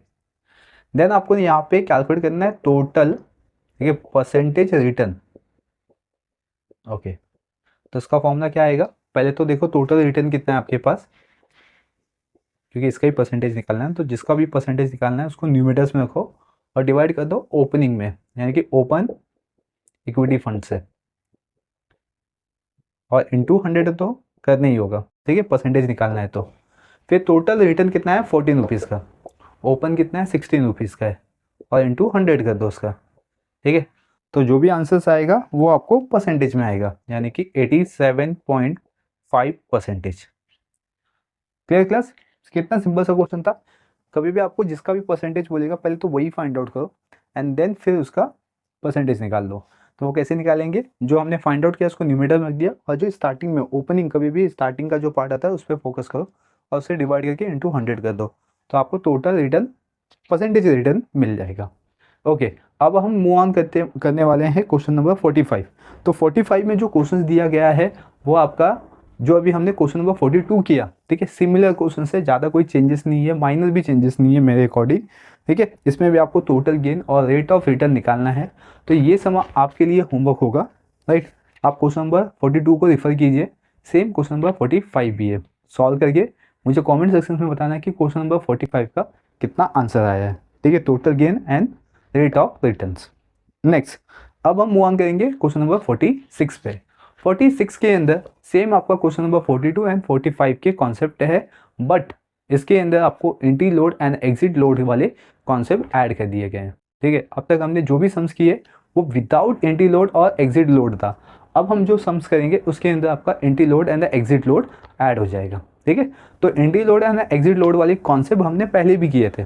देन आपको यहाँ पे कैलकुलेट करना है टोटल, ठीक है, परसेंटेज रिटर्न। ओके, तो इसका फॉर्मूला क्या आएगा, पहले तो देखो टोटल रिटर्न कितना है आपके पास, क्योंकि इसका ही परसेंटेज निकालना है, तो जिसका भी परसेंटेज निकालना है उसको न्यूमरेटर्स में रखो और डिवाइड कर दो ओपनिंग में, यानी कि ओपन इक्विटी फंड से, और इंटू 100 तो करना ही होगा। ठीक है, परसेंटेज निकालना है तो। फिर टोटल रिटर्न कितना है, ₹14 का, ओपन कितना है, ₹16 का है, और इंटू 100 कर दो उसका। ठीक है, तो जो भी आंसर्स आएगा वो आपको परसेंटेज में आएगा, यानी कि 87.5%। क्लियर क्लास, कितना सिंपल सा क्वेश्चन था। कभी भी आपको जिसका भी परसेंटेज बोलेगा पहले तो वही फाइंड आउट करो, एंड देन फिर उसका परसेंटेज निकाल लो। तो वो कैसे निकालेंगे, जो हमने फाइंड आउट किया उसको न्यूमरेटर में रख दिया, और जो स्टार्टिंग में ओपनिंग, कभी भी स्टार्टिंग का जो पार्ट आता है उस पर फोकस करो और उसे डिवाइड करके इंटू 100 कर दो, तो आपको टोटल रिटर्न, परसेंटेज रिटर्न मिल जाएगा। ओके, अब हम मूव ऑन करने वाले हैं क्वेश्चन नंबर 45। तो 45 में जो क्वेश्चन दिया गया है वो आपका, जो अभी हमने क्वेश्चन नंबर 42 किया, ठीक है, सिमिलर क्वेश्चन से, ज़्यादा कोई चेंजेस नहीं है, माइनर भी चेंजेस नहीं है मेरे अकॉर्डिंग। ठीक है, इसमें भी आपको टोटल गेन और रेट ऑफ रिटर्न निकालना है, तो ये समय आपके लिए होमवर्क होगा। राइट, आप क्वेश्चन नंबर 42 को रेफर कीजिए, सेम क्वेश्चन नंबर 45 भी है, सॉल्व करके मुझे कॉमेंट सेक्शन में बताना है कि क्वेश्चन नंबर 45 का कितना आंसर आया है। ठीक है, total gain and rate of returns. Next, अब हम मूव ऑन करेंगे क्वेश्चन नंबर 46 पे। 46 के अंदर सेम आपका क्वेश्चन नंबर 42 एंड 45 के कॉन्सेप्ट है, बट इसके अंदर आपको entry load and exit load वाले कॉन्सेप्ट ऐड कर दिए गए हैं। ठीक है, अब तक हमने जो भी सम्स किए वो विदाउट एंट्री लोड और एग्जिट लोड था, अब हम जो सम्स करेंगे उसके अंदर आपका entry load and exit load add हो जाएगा। ठीक है, तो entry load and exit load वाले कॉन्सेप्ट हमने पहले भी किए थे,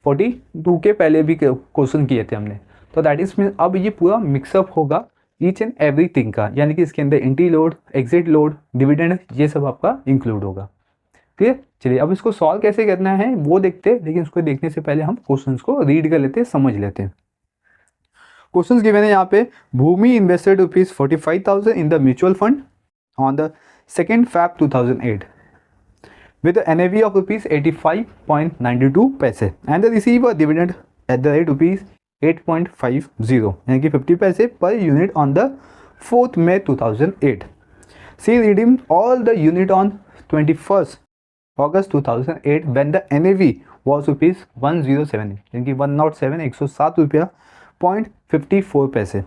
42 के पहले भी क्वेश्चन किए थे हमने, तो दैट इज मीन अब ये पूरा मिक्सअप होगा ईच एंड एवरीथिंग का, यानी कि इसके अंदर entry load, exit load, dividend, ये सब आपका इंक्लूड होगा। ठीक है, चलिए अब इसको सॉल्व कैसे करना है वो देखते हैं, लेकिन उसको देखने से पहले हम क्वेश्चंस को रीड कर लेते हैं, समझ लेते हैं। क्वेश्चंस गिवन है यहाँ पे, Bhumi invested ₹45,000 in the mutual fund on the 2nd Feb 2008 with an NAV of ₹85.92 पैसे and they receive a dividend at the rate ₹8.50 यानी कि 50 पैसे per unit on the 4th May 2008. She redeemed all the unit on 21st August 2008 when the NAV was ₹107 यानी कि 107 107 रुपया .54 पैसे.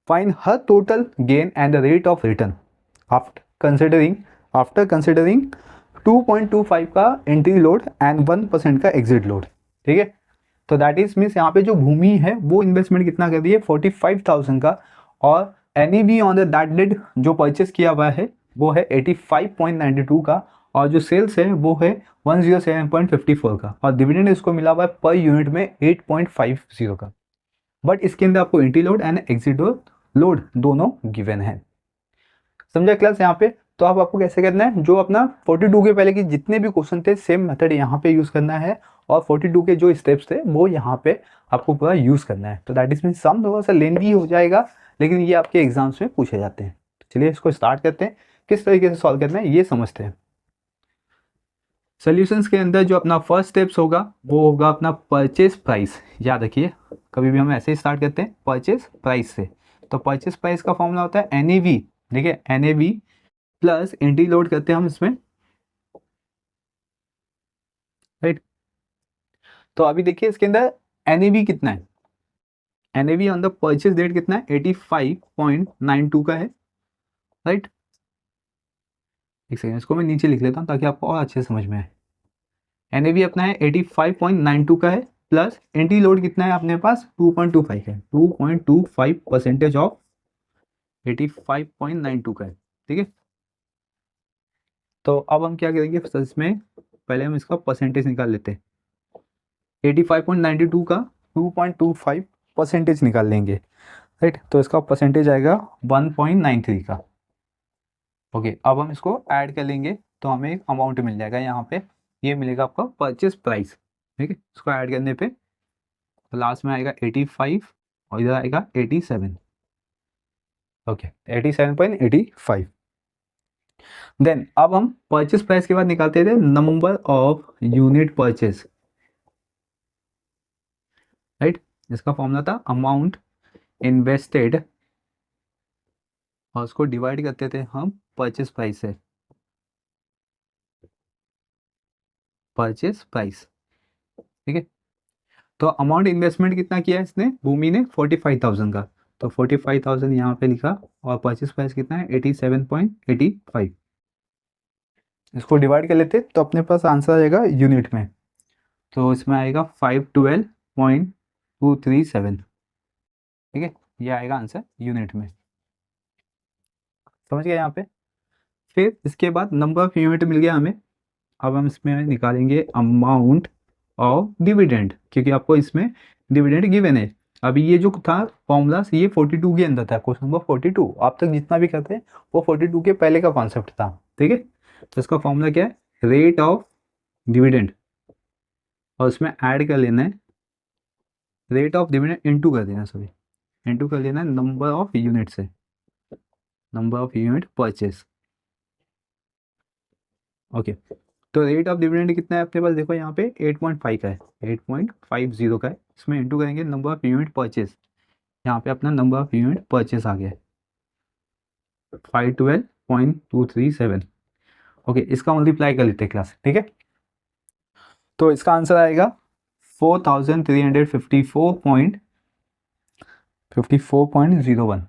Find her total gain and the rate of return after considering 2.25 का entry load and 1% का exit load. ठीक है, तो that is means यहाँ पे जो भूमि है वो इन्वेस्टमेंट कितना कर रही है 45,000 का, और NAV on the that date जो परचेस किया हुआ है वो है 85.92 का, और जो सेल्स है वो है 107.54 का, और डिविडेंड इसको मिला हुआ है पर यूनिट में 8.50 का। बट इसके अंदर आपको entry load and exit load दोनों गिवन है। समझा क्लास यहाँ पे? तो अब आपको कैसे करना है, जो अपना 42 के पहले की जितने भी क्वेश्चन थे सेम मेथड यहाँ पे यूज करना है, और 42 के जो स्टेप्स थे वो यहाँ पे आपको पूरा यूज करना है। तो दैट इज मीन सम थोड़ा सा लेंथी हो जाएगा, लेकिन ये आपके एग्जाम्स में पूछे जाते हैं। चलिए इसको स्टार्ट करते हैं, किस तरीके से सॉल्व करना है ये समझते हैं। सोल्यूशंस के अंदर जो अपना फर्स्ट स्टेप्स होगा वो होगा अपना परचेज प्राइस। याद रखिए, कभी भी हम ऐसे ही स्टार्ट करते हैं परचेज प्राइस से। तो परचेज प्राइस का फॉर्मूला होता है एनएवी, देखिए एनएवी प्लस एंट्री लोड करते हैं हम इसमें, राइट। तो अभी देखिए इसके अंदर एनएवी कितना है, NAV on the purchase date कितना है 85.92 का है, राइट। एक सेकेंड, इसको मैं नीचे लिख लेता हूँ ताकि आपको और अच्छे समझ में आए। एनएवी अपना है 85.92 का है, प्लस एंट्री लोड कितना है अपने पास 2.25 है, 2.25% ऑफ 85.92 का है। ठीक है, तो अब हम क्या करेंगे, इसमें पहले हम इसका परसेंटेज निकाल लेते हैं। 85.92 का 2.25% निकाल लेंगे, राइट। तो इसका परसेंटेज आएगा 1.93 का। ओके, अब हम इसको ऐड कर लेंगे तो हमें एक अमाउंट मिल जाएगा यहाँ पे, ये मिलेगा आपका परचेज प्राइस। ठीक है, इसको ऐड करने पे तो लास्ट में आएगा 85 और इधर आएगा 87। ओके, 87.85। देन अब हम परचेज प्राइस के बाद निकालते थे number of unit purchase, right. इसका फॉर्मूला था अमाउंट इन्वेस्टेड, और उसको डिवाइड करते थे हम परचेज प्राइस से, परचेज प्राइस। ठीक है, तो अमाउंट इन्वेस्टमेंट कितना किया है इसने, भूमि ने 45,000 का, तो 45,000 यहाँ पे लिखा, और परचेज प्राइस कितना है 87.85। इसको डिवाइड कर लेते तो अपने पास आंसर आ जाएगा यूनिट में, तो इसमें आएगा 512.237। ठीक है, ये आएगा आंसर यूनिट में। समझ गए यहाँ पे? फिर इसके बाद नंबर ऑफ यूनिट मिल गया हमें, अब हम इसमें निकालेंगे अमाउंट ऑफ डिविडेंड, क्योंकि आपको इसमें डिविडेंड गिवन है। अभी ये जो था फॉर्मूला ये 42 के अंदर था, क्वेश्चन नंबर 42 आप तक जितना भी करते हैं वो 42 के पहले का कॉन्सेप्ट था। ठीक है, तो इसका फॉर्मूला क्या है, रेट ऑफ डिविडेंड, और उसमें ऐड कर लेना है रेट ऑफ डिविडेंड इनटू कर देना, सॉरी इनटू कर लेना है नंबर ऑफ यूनिट से, number of unit purchase. Okay, तो रेट ऑफ डिविडेंड कितना है अपने पास, देखो यहाँ पे 8.5 का है, 8.50 का है, इसमें इंटू करेंगे नंबर ऑफ यूनिट परचेज, यहाँ पे अपना नंबर ऑफ यूनिट परचेज आ गया 512.237। ओके, इसका मल्टीप्लाई कर लेते हैं क्लास। ठीक है, तो इसका आंसर आएगा 4,354.01।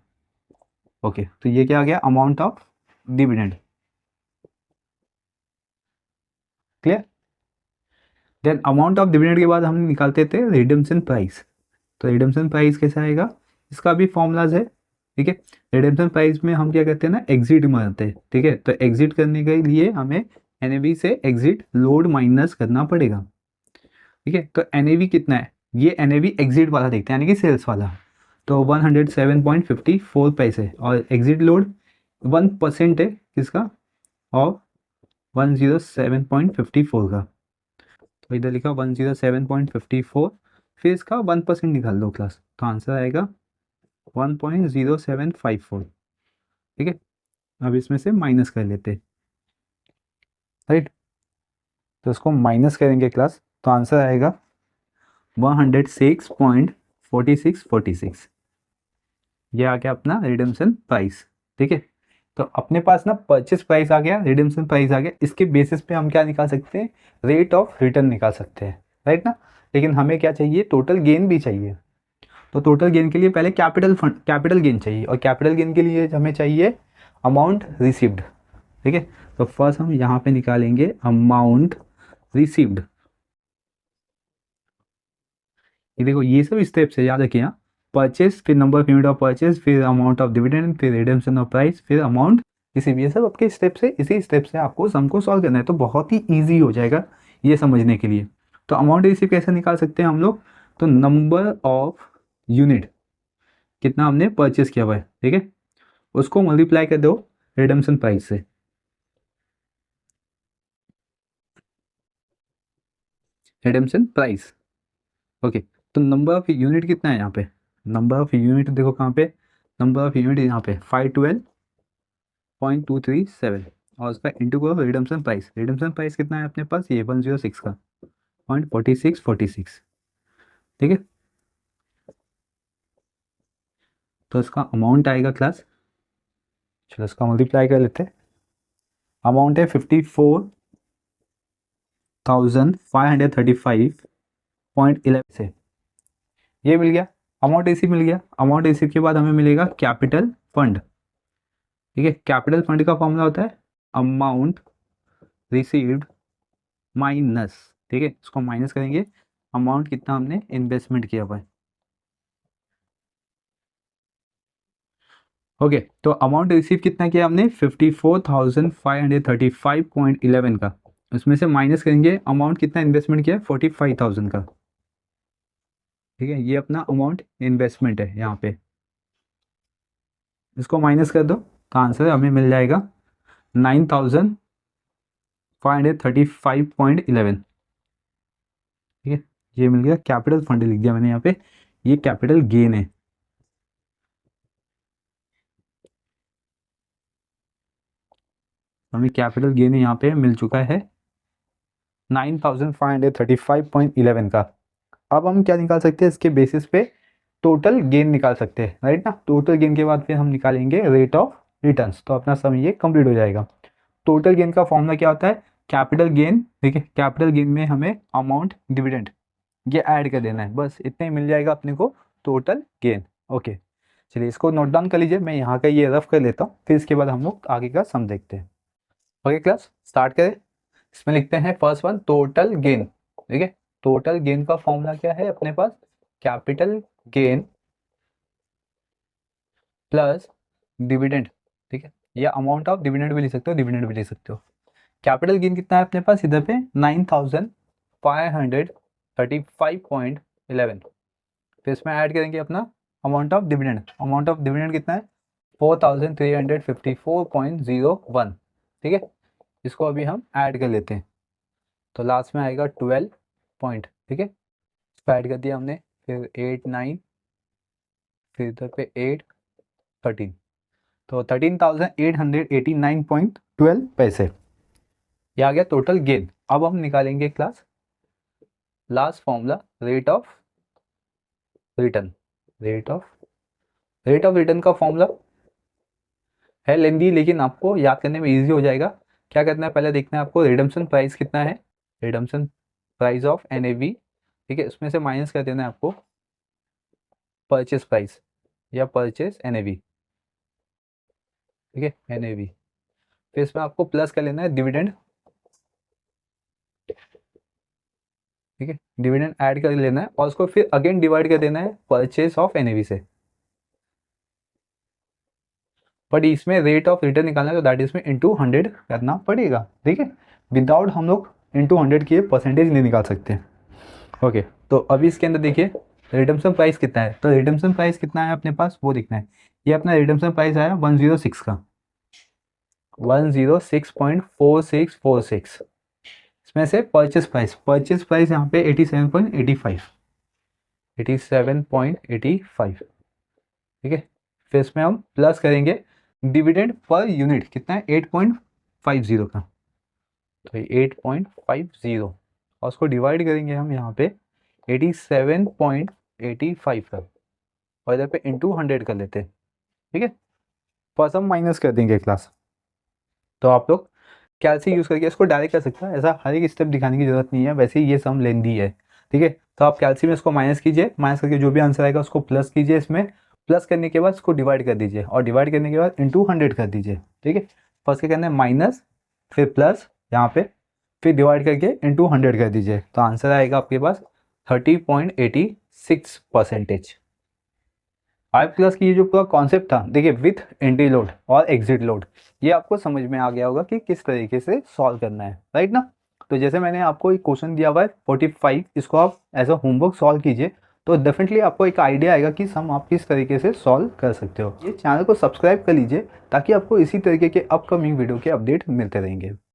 ओके, तो ये क्या आ गया, amount of dividend. Clear? Then amount of dividend के बाद हम निकालते थे रिडेम्पशन प्राइस। तो रिडेम्पशन प्राइस कैसे आएगा, इसका भी फॉर्मूलाज है। ठीक है, रिडेम्पशन प्राइस में हम क्या करते हैं ना, एग्जिट मारते हैं। ठीक है, तो एग्जिट करने के लिए हमें एनएवी से एग्जिट लोड माइनस करना पड़ेगा। ठीक है, तो एनएवी कितना है, ये एनएवी एग्जिट वाला देखते हैं, यानी कि सेल्स वाला। तो 107.54 पैसे, और एग्जिट लोड 1% है किसका, और 107.54 का। तो इधर लिखा 107.54, फिर इसका 1% निकाल लो क्लास, तो आंसर आएगा 1.0754। ठीक है, अब इसमें से माइनस कर लेते, राइट। तो इसको माइनस करेंगे क्लास, तो आंसर आएगा 106.4646। ये आ गया अपना रिडेम्पशन प्राइस। ठीक है, तो अपने पास ना परचेस प्राइस आ गया, रिडेम्पशन प्राइस आ गया, इसके बेसिस पे हम क्या निकाल सकते हैं, रेट ऑफ रिटर्न निकाल सकते हैं, राइट ना। लेकिन हमें क्या चाहिए, टोटल गेन भी चाहिए। तो टोटल गेन के लिए पहले कैपिटल गेन चाहिए, और कैपिटल गेन के लिए हमें चाहिए अमाउंट रिसीव्ड। ठीक है, तो फर्स्ट हम यहाँ पे निकालेंगे अमाउंट रिसीव्ड। ये देखो, ये सब स्टेप्स है, याद रखिए। यहाँ परचेस, फिर number of unit of purchase, फिर अमाउंट ऑफ डिविडेंड, फिर रिडेम्पशन ऑफ प्राइस, फिर अमाउंट रिसीव। ये सब आपके स्टेप्स है, इसी स्टेप से आपको सम को सॉल्व करना है, तो बहुत ही ईजी हो जाएगा ये समझने के लिए। तो अमाउंट रिसीव कैसे निकाल सकते हैं हम लोग, तो नंबर ऑफ यूनिट कितना हमने परचेस किया हुआ है, ठीक है, उसको मल्टीप्लाई कर दो रिडेम्पशन प्राइस से। Redemption price, okay. तो नंबर ऑफ यूनिट कितना है यहाँ पे, नंबर ऑफ यूनिट देखो कहाँ पे, नंबर ऑफ यूनिट यहाँ पे 512.237, और उसका इंटू करो रिडेम्पशन प्राइस। रिडेम्पशन प्राइस कितना है अपने पास, ये 106 का 0.4646। ठीक है, तो इसका अमाउंट आएगा क्लास, चलो इसका मल्टीप्लाई कर लेते हैं। अमाउंट है 54,535.11 से, ये मिल गया। अमाउंट रिसीव मिल गया। अमाउंट रिसीव के बाद हमें मिलेगा कैपिटल फंड। ठीक है, कैपिटल फंड का फॉर्मूला होता है अमाउंट रिसीव्ड माइनस, ठीक है, इसको माइनस करेंगे अमाउंट कितना हमने इन्वेस्टमेंट किया हुआ है। ओके, तो अमाउंट रिसीव कितना किया हमने, 54,535.11 का, उसमें से माइनस करेंगे अमाउंट कितना इन्वेस्टमेंट किया, 45,000 का। ठीक है, ये अपना अमाउंट इन्वेस्टमेंट है यहाँ पे, इसको माइनस कर दो, तो आंसर हमें मिल जाएगा 9,535.11। ठीक है, ये मिल गया। कैपिटल फंड लिख दिया मैंने यहाँ पे, ये कैपिटल गेन है। हमें कैपिटल गेन यहाँ पे मिल चुका है 9,535.11 का। अब हम क्या निकाल सकते हैं, इसके बेसिस पे टोटल गेन निकाल सकते हैं, राइट ना। टोटल गेन के बाद फिर हम निकालेंगे रेट ऑफ रिटर्न्स, तो अपना सम ये कंप्लीट हो जाएगा। टोटल गेन का फॉर्मूला क्या होता है, कैपिटल गेन। ठीक है, कैपिटल गेन में हमें अमाउंट डिविडेंड ये ऐड कर देना है, बस इतना ही मिल जाएगा अपने को टोटल गेन। ओके, चलिए इसको नोट डाउन कर लीजिए, मैं यहाँ का ये रफ कर लेता हूँ, फिर इसके बाद हम लोग आगे का सम देखते हैं। ओके क्लास, स्टार्ट करें। इसमें लिखते हैं फर्स्ट वन टोटल गेन। ठीक है, टोटल गेन का फॉर्मूला क्या है अपने पास, कैपिटल गेन प्लस डिविडेंड। ठीक है, या अमाउंट ऑफ डिविडेंड भी लिख सकते हो, डिविडेंड भी लिख सकते हो। कैपिटल गेन कितना है अपने पास इधर पे 9,535.11, फिर इसमें ऐड करेंगे अपना amount of dividend. Amount of dividend कितना है 4,354.01। ठीक है, इसको अभी हम ऐड कर लेते हैं, तो लास्ट में आएगा 12 पॉइंट। ठीक है, इसको ऐड कर दिया हमने, फिर 8 9, फिर इधर पे 8 13, तो 13,889.12 पैसे, ये आ गया टोटल गेन। अब हम निकालेंगे class last formula rate of return. Rate of return का फॉर्मूला है लेंदी, लेकिन आपको याद करने में इजी हो जाएगा। क्या करना है, पहले देखना है आपको रिडम्पशन प्राइस कितना है, रिडम्पशन प्राइस ऑफ NAV। ठीक है, उसमें से माइनस कर देना है आपको परचेस प्राइस या परचेस NAV। ठीक है, NAV, फिर इसमें आपको प्लस कर लेना है डिविडेंड। ठीक है, डिविडेंड ऐड कर लेना है, और उसको फिर अगेन डिवाइड कर देना है परचेस ऑफ NAV से। बट इसमें रेट ऑफ रिटर्न निकालना है, तो दैट इसमें इंटू 100 करना पड़ेगा। ठीक है, विदाउट हम लोग इंटू 100 किए परसेंटेज नहीं निकाल सकते। ओके, तो अभी इसके अंदर देखिए रिडम्पशन प्राइस कितना है, तो रिडम्पशन प्राइस कितना है अपने पास वो दिखना है। ये अपना रिडम्पशन प्राइस आया 106 का, 106.4646। इसमें से परचेस प्राइस यहाँ पे 87.85, 87.85, ठीक है। फिर इसमें हम प्लस करेंगे डिविडेंड पर यूनिट कितना है 8.50 का, तो 8.50 और उसको डिवाइड करेंगे हम यहाँ पे 87.85 का, और इधर पे इंटू 100 कर लेते हैं, ठीक है। फर्स्ट हम माइनस कर देंगे क्लास, तो आप लोग कैलसी यूज़ करके इसको डायरेक्ट कर सकते हैं, ऐसा हर एक स्टेप दिखाने की जरूरत नहीं है, वैसे ही ये सम लेंदी है, ठीक है। तो आप कैलसी में इसको माइनस कीजिए, माइनस करके जो भी आंसर आएगा उसको प्लस कीजिए, इसमें प्लस करने के बाद इसको डिवाइड कर दीजिए, और डिवाइड करने के बाद इंटू 100 कर दीजिए, ठीक है। फर्स्ट क्या करना है माइनस, फिर प्लस यहाँ पे, फिर डिवाइड करके इंटू 100 कर दीजिए, तो आंसर आएगा आपके पास 30.86%। फाइव प्लस की ये जो पूरा कॉन्सेप्ट था, देखिए विथ एंटी लोड और एग्जिट लोड, ये आपको समझ में आ गया होगा कि किस तरीके से सॉल्व करना है, राइट ना। तो जैसे मैंने आपको एक क्वेश्चन दिया हुआ है 45, इसको आप एज अ होमवर्क सॉल्व कीजिए, तो डेफिनेटली आपको एक आइडिया आएगा कि सम आप किस तरीके से सॉल्व कर सकते हो। ये चैनल को सब्सक्राइब कर लीजिए ताकि आपको इसी तरीके के अपकमिंग वीडियो के अपडेट मिलते रहेंगे।